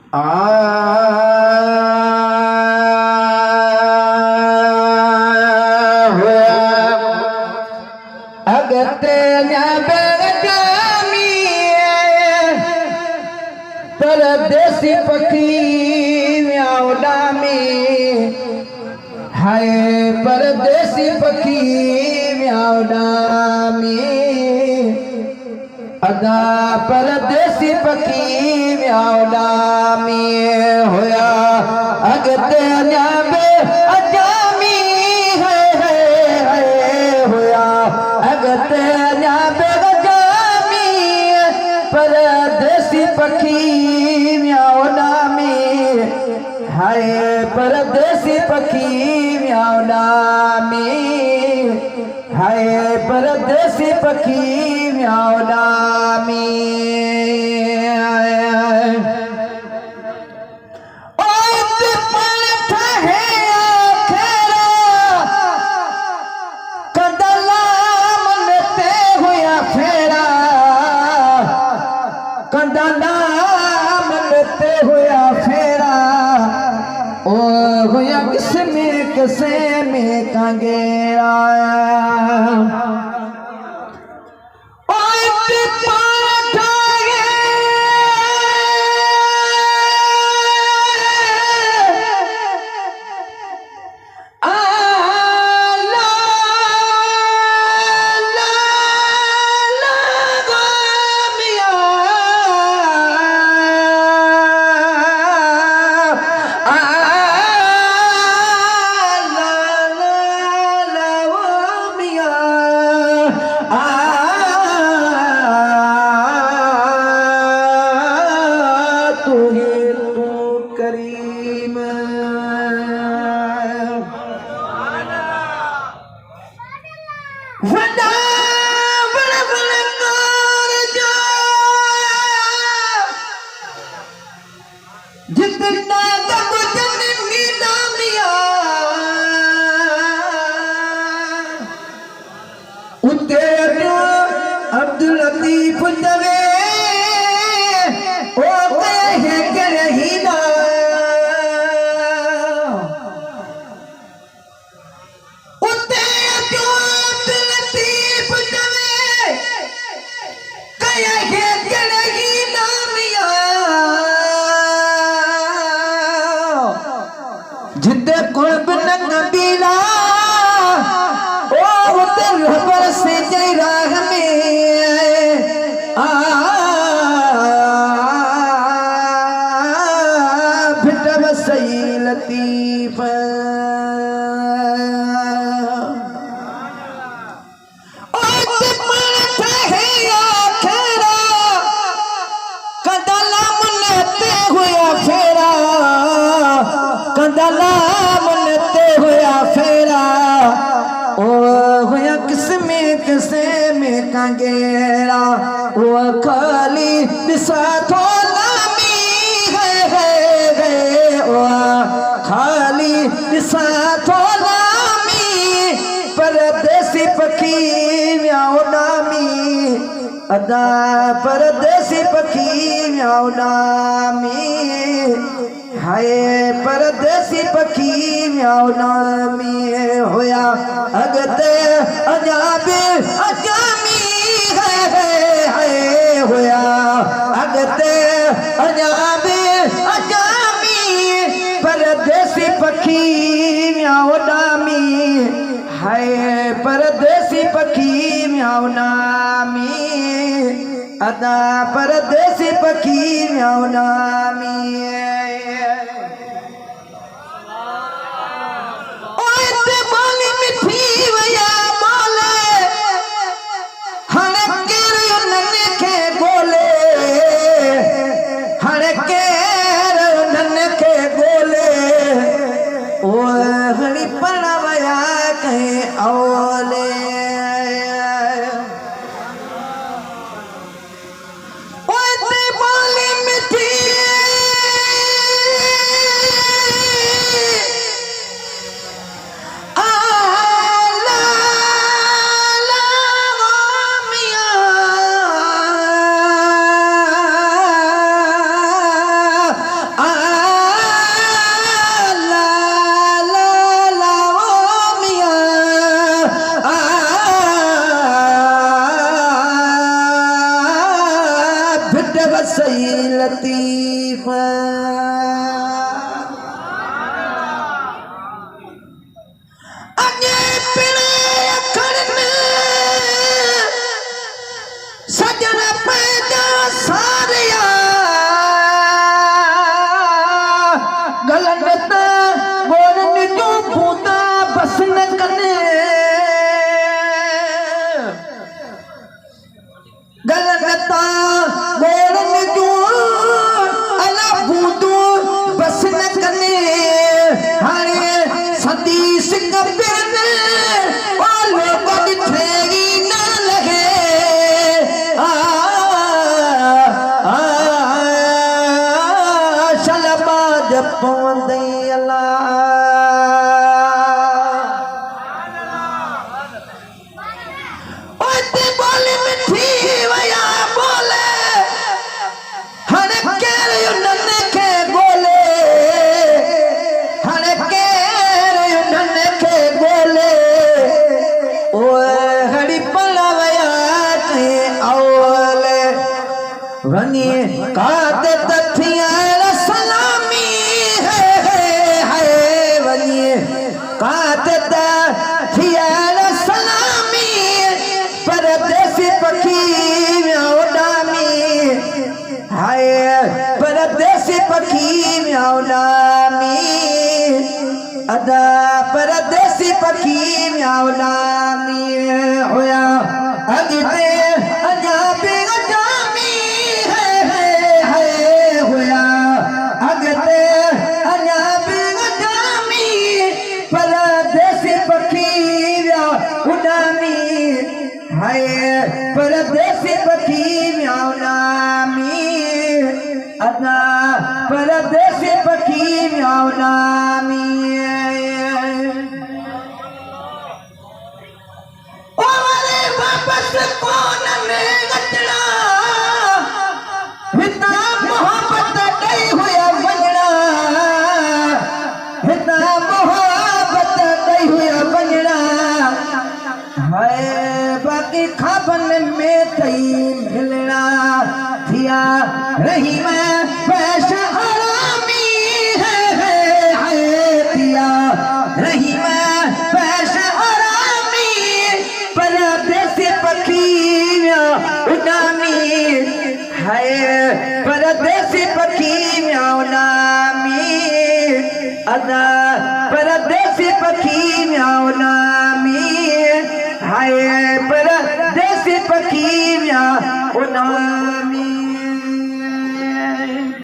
अगते परदेसी पखी म्याउडामी हाय परदेसी पखी म्याउडामी अदा परदेसी पखी म्याउडामी होया अगते न्याबे अजामी है होया अगते न्याबे अजामी परदेसी पखी म्याउडामी हाय परदेसी पखी म्याउडामी हाय परदेसी पखी म्याउडामी किसे में कंगेरा जितना तक जन्मी नामिया उते अब्दुल लतीफ दवे ओ कहे के रही ना उते अब्दुल लतीफ दवे कहे के रही नामिया जिते कुर्ब नबीला ओ उते रहबर से जय राह में भिटव सही लतीफ कंदला मनते हुआ फेरा ओ हुआ किसे में कंगेरा वो खाली दिशा थोलामी है ओ खाली दिशा थोलामी परदेसी पखी म्याउडामी अदा परदेसी पखी म्याउडामी हाय परदेसी पखी म्याउडामी होया अगते अजाबे अजामी है होया अगते अजाबे अजामी परदेसी पखी म्याउडामी हाय परदेसी पखी म्याउडामी अदा परदेसी पखी म्याउडामी लतीफ अगे पिणे अखरन सजन पैदा सारिया गलत बोलने जो बूंदा बस न कने गलत बोलने जो अला बूंदो बस न कने हारे सदी सिंह बिरने ओ लोगों की ठेगी न लगे शलबाद पवंदई वनी कात तथिया सलामी है वनी कात तथिया सलामी परदेसी पखी म्याउडामी हाय परदेसी पखी म्याउडामी अदा परदेसी पखी म्याउडामी होया अगते अजाबे परदेसी पखी म्याउनामी अदा परदेसी पखी म्याउनामी ओरे वापस कौन ने गटड़ा हिता मोहब्बत कई हुआ बजड़ा हिता मोहब्बत कई हुआ बजड़ा है बाकी खाबन में कई मिलना थिया रही मैं पैसा आरामी है थिया रही मैं पैसा आरामी परदेसी पखी म्याउनामी है परदेसी पखी म्याउनामी अदा परदेसी पखी म्याउनामी हाय परदेसी पखी म्याउनामी